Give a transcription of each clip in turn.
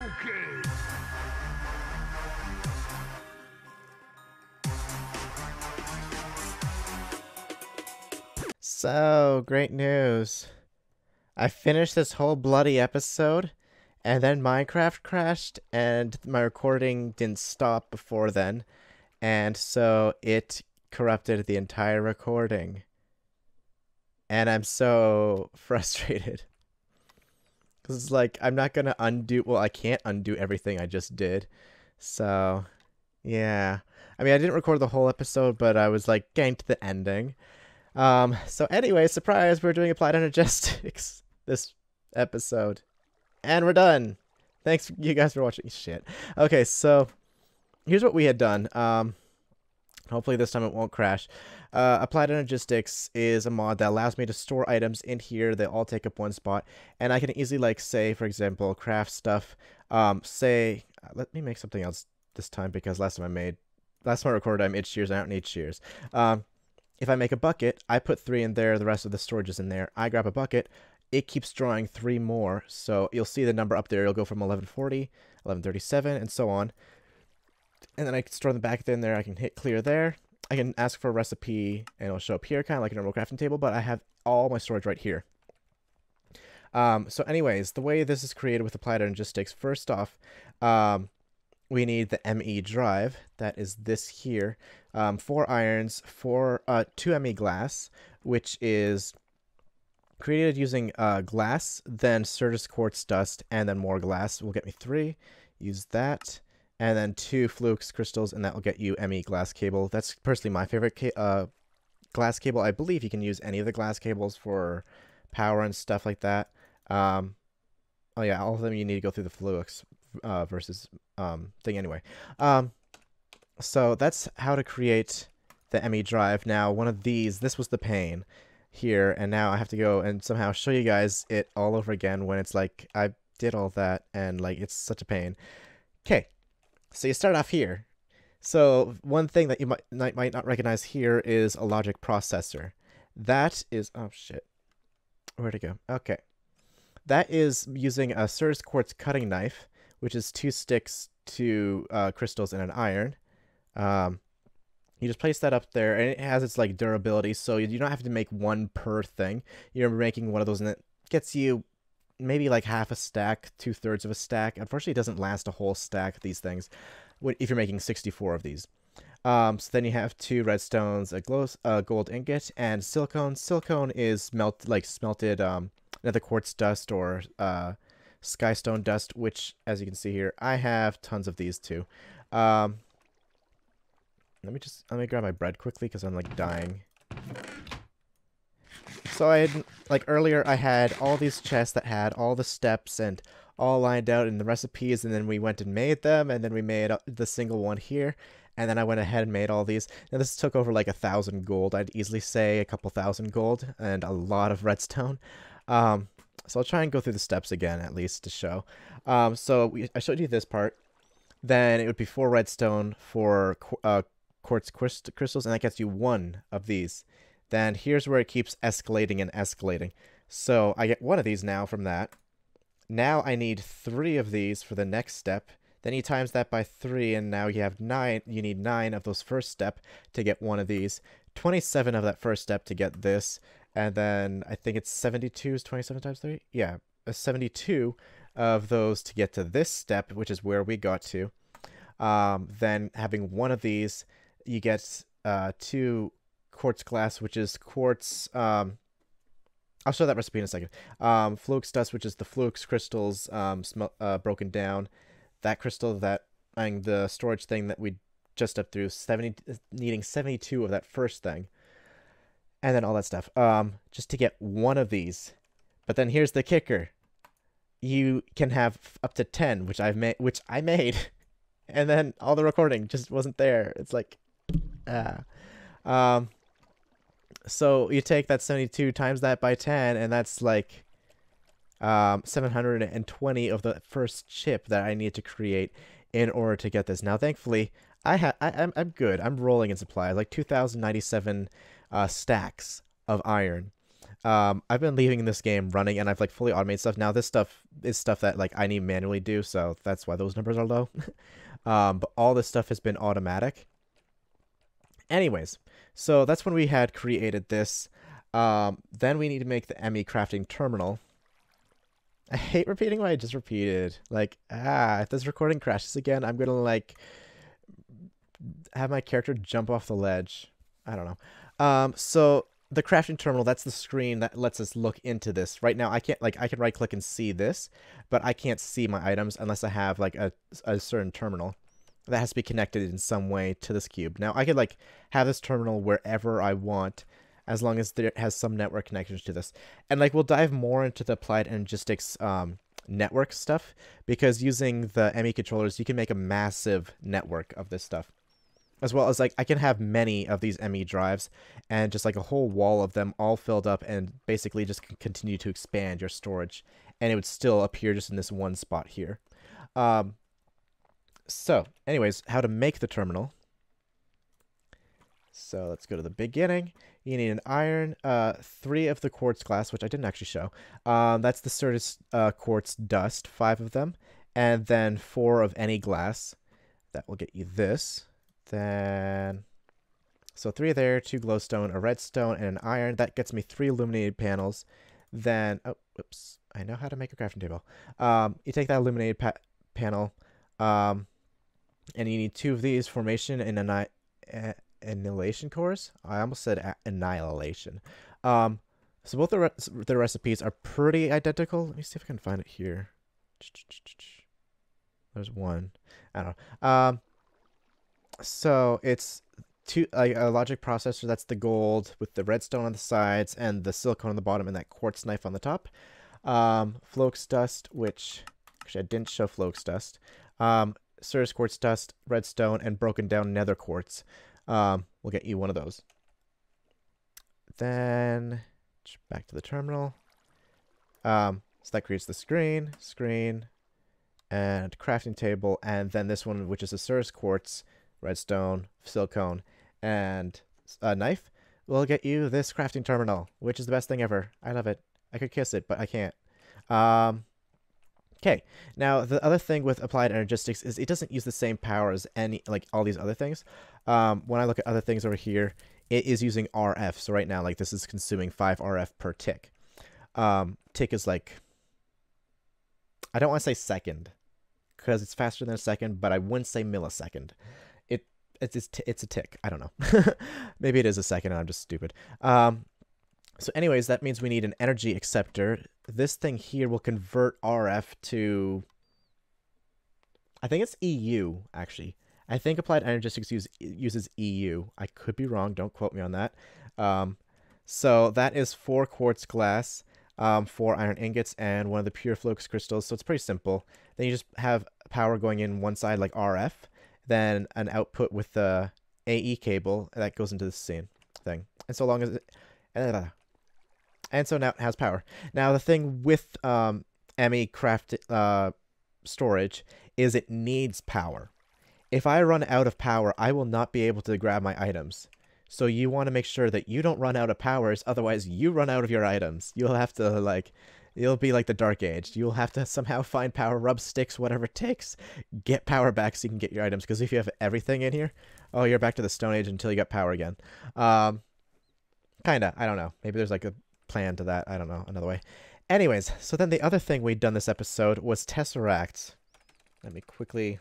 Okay. So, great news. I finished this whole bloody episode, and then Minecraft crashed, and my recording didn't stop before then, and so it corrupted the entire recording. And I'm so frustrated. Because it's like, I'm not gonna undo, well, I can't undo everything I just did. So, yeah. I mean, I didn't record the whole episode, but I was like getting to the ending. So anyway, surprise, we're doing applied energetics this episode. And we're done. Thanks you guys for watching. Shit. Okay, so here's what we had done. Hopefully this time it won't crash. Applied Energistics is a mod that allows me to store items in here. They all take up one spot. And I can easily, like, say, for example, craft stuff. Say, let me make something else this time because last time I recorded, I made shears. I don't need shears. If I make a bucket, I put 3 in there. The rest of the storage is in there. I grab a bucket. It keeps drawing 3 more. So you'll see the number up there. It'll go from 1140, 1137, and so on. And then I can store the back in there. I can hit clear there. I can ask for a recipe, and it'll show up here, kind of like a normal crafting table, but I have all my storage right here. So anyways, the way this is created with Applied Energistics, first off, we need the ME drive. That is this here. 4 irons, 2 ME glass, which is created using glass, then Certus quartz dust, and then more glass will get me 3. Use that. And then 2 flukes crystals, and that will get you ME glass cable. That's personally my favorite glass cable. I believe you can use any of the glass cables for power and stuff like that. Oh yeah, all of them you need to go through the flukes versus thing anyway. So that's how to create the ME drive. Now, one of these, this was the pain here, and now I have to go and somehow show you guys it all over again when it's like I did all that, and like it's such a pain. Okay. So you start off here. So one thing that you might not recognize here is a logic processor. That is, oh shit, where'd it go? Okay, that is using a Certus quartz cutting knife, which is 2 sticks, 2 crystals, and an iron. You just place that up there, and it has its like durability, so you don't have to make one per thing. You're making one of those, and it gets you maybe like half a stack, 2/3 of a stack. Unfortunately, it doesn't last a whole stack, these things, if you're making 64 of these. So then you have 2 redstones, a gold ingot, and silicone. Silicone is smelted nether quartz dust or skystone dust, which, as you can see here, I have tons of these too. Let me grab my bread quickly because I'm like dying. So I had, like earlier, I had all these chests that had all the steps and all lined out in the recipes, and then we went and made them, and then we made the single one here, and then I went ahead and made all these. Now this took over like 1,000 gold. I'd easily say a couple thousand gold and a lot of redstone. So I'll try and go through the steps again at least to show. I showed you this part. Then it would be 4 redstone, 4 quartz crystals, and that gets you 1 of these. Then here's where it keeps escalating and escalating. So I get 1 of these now from that. Now I need 3 of these for the next step. Then you times that by 3, and now you have 9. You need 9 of those first step to get 1 of these. 27 of that first step to get this. And then I think it's 72 is 27 times 3? Yeah, 72 of those to get to this step, which is where we got to. Then having 1 of these, you get 2 quartz glass, which is quartz. I'll show that recipe in a second. Flukes dust, which is the flukes crystals broken down. That crystal, and the storage thing that we just up through, needing 72 of that first thing, and then all that stuff. Just to get 1 of these. But then here's the kicker: you can have up to 10, which I made, and then all the recording just wasn't there. It's like, so you take that 72 times that by 10, and that's like 720 of the first chip that I need to create in order to get this. Now, thankfully, I'm good. I'm rolling in supplies, like 2,097 stacks of iron. I've been leaving this game running, and I've like fully automated stuff. Now this stuff is stuff that like I need to manually do, so that's why those numbers are low. But all this stuff has been automatic. Anyways, so that's when we had created this. Then we need to make the ME crafting terminal. I hate repeating what I just repeated. Like, if this recording crashes again, I'm gonna like have my character jump off the ledge. I don't know. So the crafting terminal, that's the screen that lets us look into this. Right now, I can't, like, I can right click and see this, but I can't see my items unless I have like a certain terminal that has to be connected in some way to this cube. Now, I could like have this terminal wherever I want, as long as there has some network connections to this. And like we'll dive more into the applied energistics network stuff, because using the ME controllers, you can make a massive network of this stuff. As well as like I can have many of these ME drives and just like a whole wall of them all filled up, and basically just continue to expand your storage, and it would still appear just in this one spot here. So anyways, how to make the terminal. So let's go to the beginning. You need an iron, 3 of the quartz glass, which I didn't actually show. That's the Certus quartz dust, 5 of them, and then 4 of any glass. That will get you this. Then, so 3 there, 2 glowstone, a redstone, and an iron. That gets me 3 illuminated panels. Then, oh, whoops, I know how to make a crafting table. You take that illuminated panel, and you need 2 of these, formation and annihilation cores. I almost said annihilation. So both the recipes are pretty identical. Let me see if I can find it here. There's one. I don't know. So it's a logic processor. That's the gold with the redstone on the sides and the silicone on the bottom and that quartz knife on the top. Flox dust, which actually I didn't show Flox dust. Certus quartz dust, redstone, and broken down nether quartz. We'll get you one of those. Then back to the terminal. So that creates the screen, and crafting table, and then this one, which is a Certus quartz, redstone, silicone, and a knife, will get you this crafting terminal, which is the best thing ever. I love it. I could kiss it, but I can't. Okay, now the other thing with applied energistics is it doesn't use the same power as like all these other things. When I look at other things over here, it is using RF. So right now, like this is consuming 5 RF per tick. Tick is like, I don't want to say second, because it's faster than a second, but I wouldn't say millisecond. It's a tick. I don't know. Maybe it is a second and I'm just stupid. So anyways, that means we need an energy acceptor. This thing here will convert RF to, I think it's EU, actually. I think applied energistics uses EU. I could be wrong. Don't quote me on that. So that is 4 quartz glass, 4 iron ingots, and 1 of the pure Flox crystals. So it's pretty simple. Then you just have power going in one side like RF, then an output with the AE cable that goes into the same thing. And so long as it, and so now it has power. Now the thing with ME craft storage is it needs power. If I run out of power, I will not be able to grab my items. So you want to make sure that you don't run out of powers, otherwise you run out of your items. You'll have to like, it'll be like the Dark Age. You'll have to somehow find power, rub sticks, whatever it takes, get power back so you can get your items. Because if you have everything in here, oh, you're back to the Stone Age until you got power again. Kinda, I don't know. Maybe there's like a plan to that. I don't know, another way. Anyways, so then the other thing we'd done this episode was Tesseracts. Let me quickly...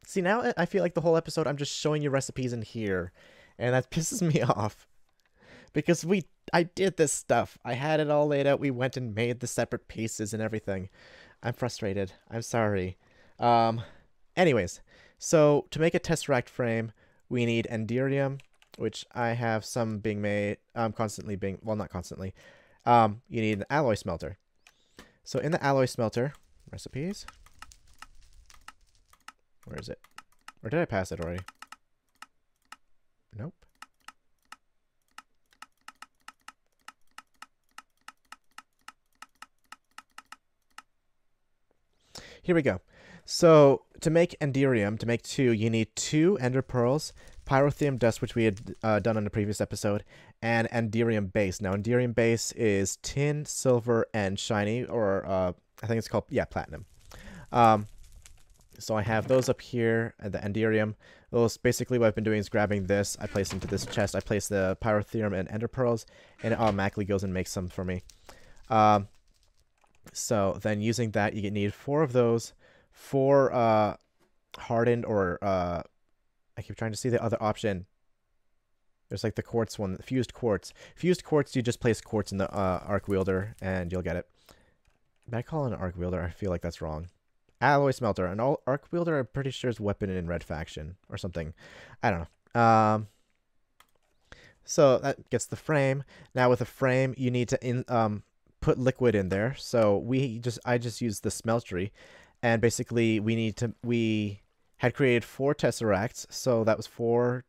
See, now I feel like the whole episode I'm just showing you recipes in here, and that pisses me off. Because I did this stuff. I had it all laid out. We went and made the separate pieces and everything. I'm frustrated. I'm sorry. Anyways, so to make a Tesseract frame, we need Enderium, which I have some being made, constantly being, well, not constantly. You need an alloy smelter. So in the alloy smelter, recipes. Where is it? Or did I pass it already? Nope. here we go. So to make Enderium, to make 2, you need 2 Ender Pearls, Pyrotheum Dust, which we had done on the previous episode, and Enderium Base. Now, Enderium Base is tin, silver, and shiny, or I think it's called, yeah, platinum. So I have those up here, the Enderium. Those, basically what I've been doing is grabbing this, I place into this chest, I place the Pyrotheum and Ender Pearls, and it automatically goes and makes some for me. So then using that, you need 4 of those, 4 hardened, or I keep trying to see the other option. There's like the quartz one, fused quartz. Fused quartz, you just place quartz in the arc wielder and you'll get it. Did I call it an arc wielder? I feel like that's wrong. Alloy smelter. An arc wielder, I'm pretty sure, is weapon in red faction or something. I don't know. So that gets the frame. Now with the frame, you need to put liquid in there. So I just used the smeltery, and basically we had created 4 tesseracts. So that was 4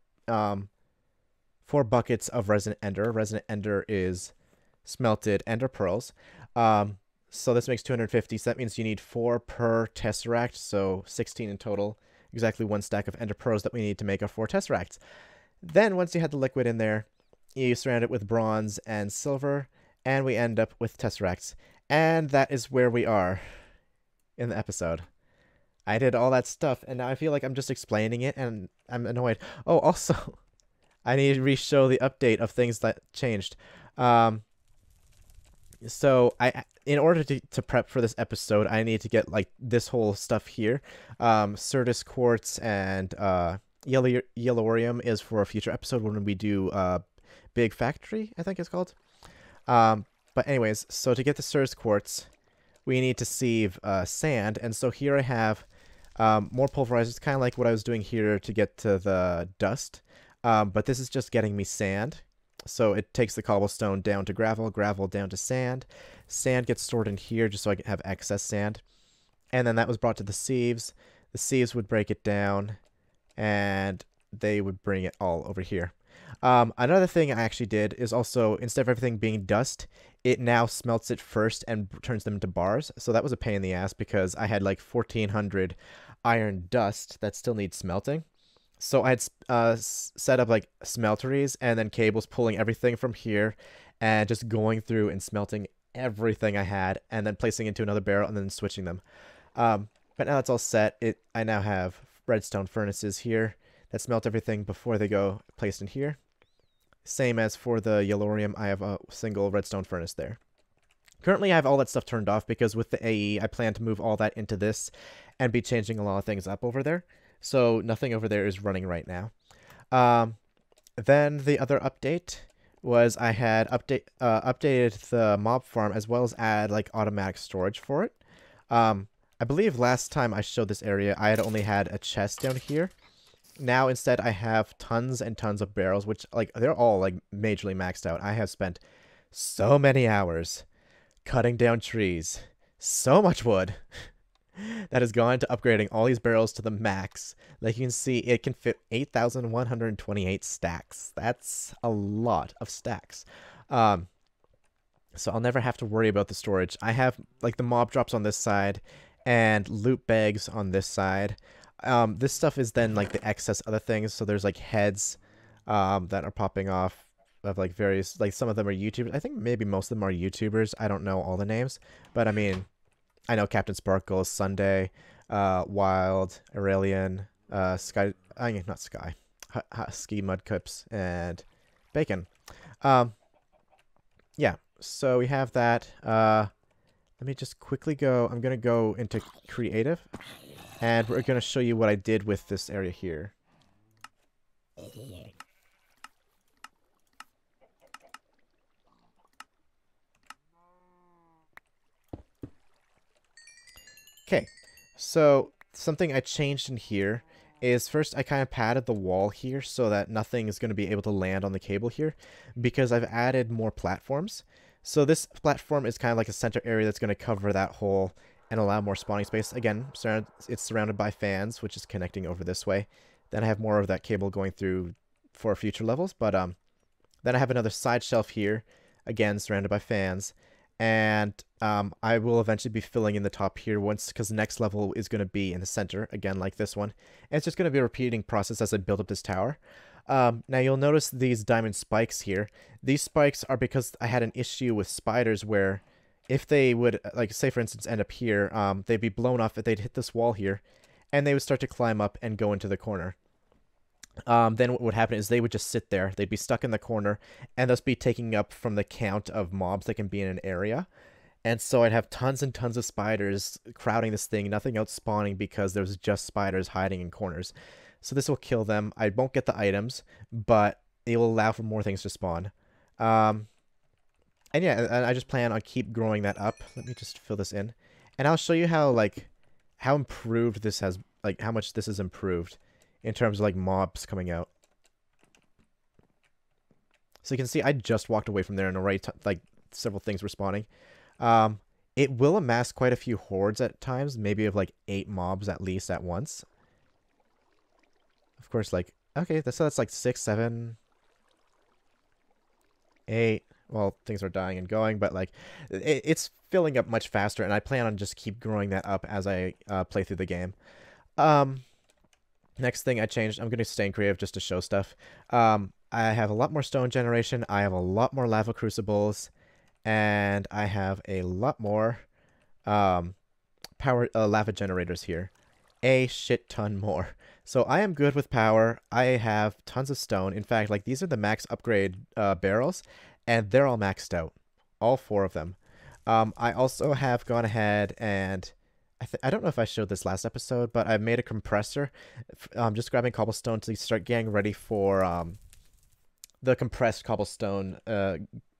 buckets of Resonant Ender. Resonant Ender is smelted Ender Pearls. So this makes 250, so that means you need 4 per tesseract, so 16 in total. Exactly 1 stack of Ender Pearls that we need to make our 4 tesseracts. Then, once you had the liquid in there, you surround it with bronze and silver, and we end up with tesseracts. And that is where we are in the episode. I did all that stuff, and now I feel like I'm just explaining it, and I'm annoyed. Oh, also, I need to re-show the update of things that changed. So in order to prep for this episode, I need to get like this whole stuff here. Certus quartz and yellorium is for a future episode when we do Big Factory, I think it's called. But anyways, so to get the Certus quartz, we need to sieve sand, and so here I have more pulverizers, kind of like what I was doing here to get to the dust. But this is just getting me sand. So it takes the cobblestone down to gravel, gravel down to sand. Sand gets stored in here just so I can have excess sand. And then that was brought to the sieves. The sieves would break it down, and they would bring it all over here. Another thing I actually did is also, instead of everything being dust, it now smelts it first and turns them into bars. So that was a pain in the ass because I had like 1,400 iron dust that still needs smelting. So I had set up like smelteries and then cables pulling everything from here and just going through and smelting everything I had and then placing into another barrel and then switching them. But now that's all set. I now have redstone furnaces here that smelt everything before they go placed in here. Same as for the yellorium, I have a single redstone furnace there. Currently, I have all that stuff turned off because with the AE, I plan to move all that into this and be changing a lot of things up over there. So nothing over there is running right now. Then the other update was I had updated the mob farm as well as add like automatic storage for it. I believe last time I showed this area, I had only had a chest down here. Now instead I have tons and tons of barrels, which like they're all like majorly maxed out. I have spent so many hours cutting down trees, so much wood. That has gone to upgrading all these barrels to the max. Like you can see, it can fit 8,128 stacks. That's a lot of stacks. So I'll never have to worry about the storage. I have like the mob drops on this side and loot bags on this side. This stuff is then like the excess other things. So there's like heads that are popping off of like various, like some of them are YouTubers. I think maybe most of them are YouTubers. I don't know all the names, but I mean, I know Captain Sparkle, Sunday, Wild, Aurelian, Sky, not Sky, Ski Mudcups, and Bacon. Yeah, so we have that. Let me just quickly go, I'm going to go into creative, and we're going to show you what I did with this area here. Okay, so something I changed in here is first I kind of padded the wall here so that nothing is going to be able to land on the cable here because I've added more platforms. So this platform is kind of like a center area that's going to cover that hole and allow more spawning space. Again, it's surrounded by fans, which is connecting over this way. Then I have more of that cable going through for future levels, but then I have another side shelf here, again surrounded by fans. and I will eventually be filling in the top here once, because the next level is going to be in the center, again, like this one. And it's just going to be a repeating process as I build up this tower. Now you'll notice these diamond spikes here. These spikes are because I had an issue with spiders where if they would, like, say for instance, end up here, they'd be blown off if they'd hit this wall here, and they would start to climb up and go into the corner. Then what would happen is they would just sit there. They'd be stuck in the corner, and thus be taking up from the count of mobs that can be in an area. And so I'd have tons and tons of spiders crowding this thing, nothing else spawning because there's just spiders hiding in corners. So this will kill them. I won't get the items, but it will allow for more things to spawn. And yeah, I just plan on keep growing that up. Let me just fill this in. And I'll show you how, like, how improved this has, like, how much this has improved in terms of, like, mobs coming out. So you can see I just walked away from there and already, like, several things were spawning. It will amass quite a few hordes at times, maybe of, like, 8 mobs at least at once. Of course, like, okay, so that's like 6, 7, 8. Well, things are dying and going, but, like, it's filling up much faster, and I plan on just keep growing that up as I play through the game. Next thing I changed, I'm going to stay in creative just to show stuff. I have a lot more stone generation. I have a lot more lava crucibles, and I have a lot more power lava generators here. A shit ton more. So I am good with power. I have tons of stone. In fact, like, these are the max upgrade barrels, and they're all maxed out. All 4 of them. I also have gone ahead and I don't know if I showed this last episode, but I made a compressor. Just grabbing cobblestone to start getting ready for the compressed cobblestone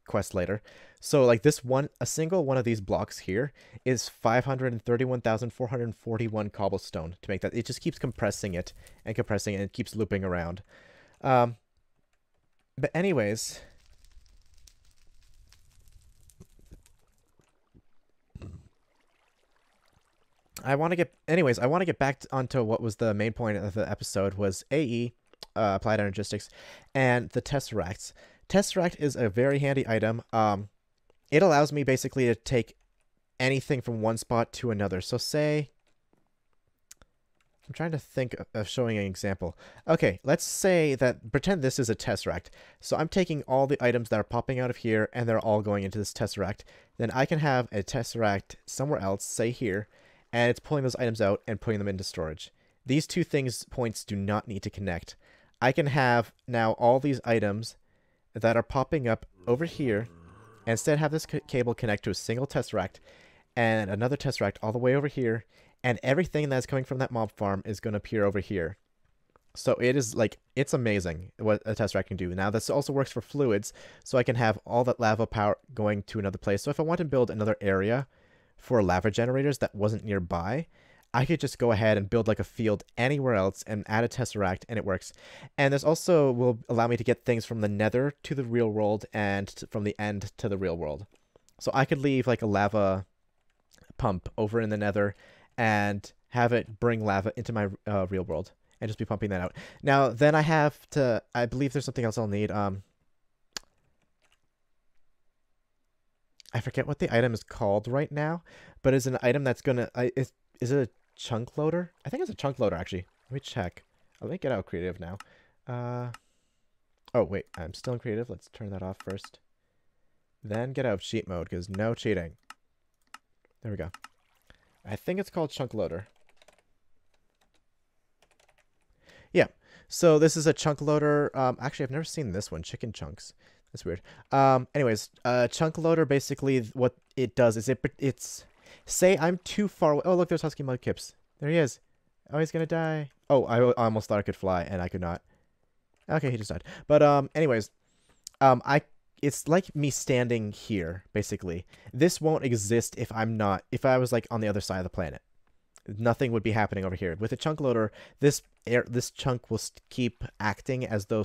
quest later. So, like, a single one of these blocks here is 531,441 cobblestone to make that. It just keeps compressing it and compressing it, and it keeps looping around. But anyways, I want to get back onto what was the main point of the episode, was AE, Applied Energistics, and the Tesseracts. Tesseract is a very handy item. It allows me basically to take anything from one spot to another. So say, I'm trying to think of showing an example. Okay, let's say that, pretend this is a Tesseract. So I'm taking all the items that are popping out of here, and they're all going into this Tesseract. Then I can have a Tesseract somewhere else, say here, and it's pulling those items out and putting them into storage. These two points do not need to connect. I can have now all these items that are popping up over here, and instead have this cable connect to a single Tesseract and another Tesseract all the way over here, and everything that's coming from that mob farm is going to appear over here. So it is, like, it's amazing what a Tesseract can do. Now this also works for fluids, so I can have all that lava power going to another place. So if I want to build another area for lava generators that wasn't nearby, I could just go ahead and build, like, a field anywhere else and add a Tesseract, and it works. And this also will allow me to get things from the nether to the real world, and from the end to the real world. So I could leave, like, a lava pump over in the nether and have it bring lava into my real world and just be pumping that out. Now, then I have to, I believe there's something else I'll need. I forget what the item is called right now, but it's an item that's gonna, is it a chunk loader? I think it's a chunk loader, actually. Let me check. Let me get out of creative now. Oh, wait, I'm still in creative. Let's turn that off first. Then get out of cheat mode, because no cheating. There we go. I think it's called chunk loader. Yeah, so this is a chunk loader. Actually, I've never seen this one, chicken chunks. That's weird. Anyways, chunk loader, basically what it does is it's, say I'm too far away. Oh, look, there's Husky Mudkips. There he is. Oh, he's gonna die. Oh, I almost thought I could fly, and I could not. Okay, he just died. But, anyways, it's like me standing here, basically. This won't exist if I was, like, on the other side of the planet. Nothing would be happening over here. With a chunk loader, this chunk will keep acting as though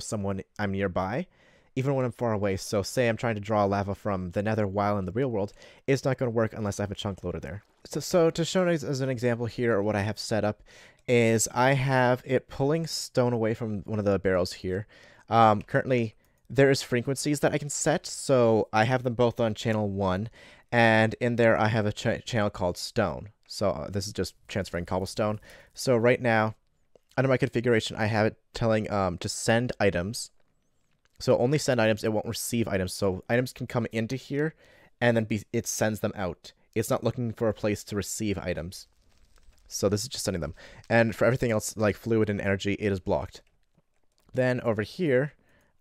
I'm nearby, even when I'm far away. So say I'm trying to draw lava from the nether while in the real world, it's not going to work unless I have a chunk loader there. So to show as an example here, or what I have set up, is I have it pulling stone away from one of the barrels here. Currently, there's frequencies that I can set, so I have them both on channel 1, And in there, I have a channel called stone. So this is just transferring cobblestone. So right now, under my configuration, I have it telling to send items. So only send items. It won't receive items. So items can come into here, and then it sends them out. It's not looking for a place to receive items. So this is just sending them. And for everything else, like fluid and energy, it is blocked. Then over here,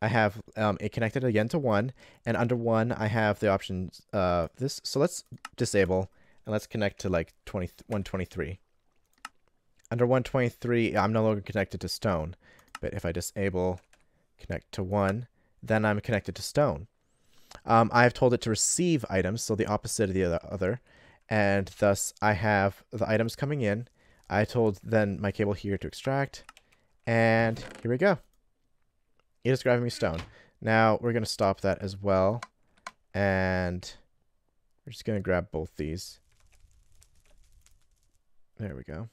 I have it connected again to 1, and under 1 I have the options this. So let's disable and let's connect to like 123. Under 123, I'm no longer connected to stone, but if I disable connect to 1, then I'm connected to stone. I've told it to receive items, so the opposite of the other, and thus I have the items coming in. I told then my cable here to extract, and here we go. It is grabbing me stone. Now we're going to stop that as well. And we're just going to grab both these. There we go.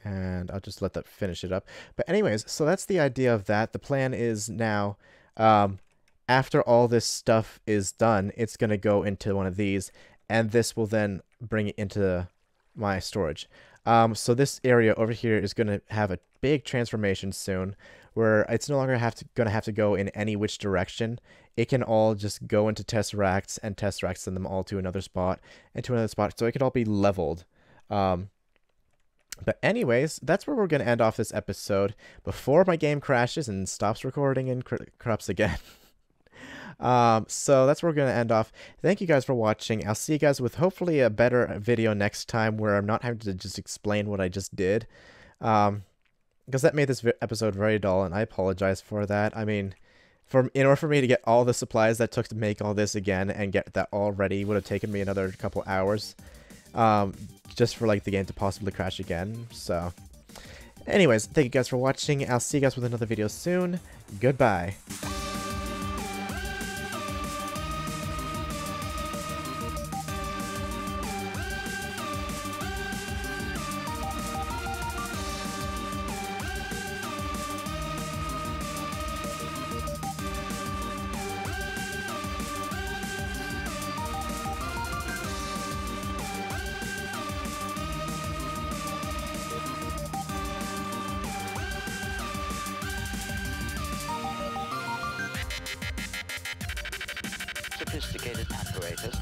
And I'll just let that finish it up. But anyways, so that's the idea of that. The plan is now, after all this stuff is done, it's going to go into one of these. And this will then bring it into my storage. So this area over here is going to have a big transformation soon, where it's no longer going to have to go in any which direction. It can all just go into tesseracts, and tesseracts send them all to another spot and to another spot, so it could all be leveled. But anyways, that's where we're going to end off this episode before my game crashes and stops recording and corrupts again. So that's where we're going to end off. Thank you guys for watching. I'll see you guys with hopefully a better video next time where I'm not having to just explain what I just did. Because that made this episode very dull, and I apologize for that. I mean, in order for me to get all the supplies that took to make all this again and get that all ready would have taken me another couple hours. Just for like the game to possibly crash again. So anyways, thank you guys for watching. I'll see you guys with another video soon. Goodbye. Sophisticated apparatus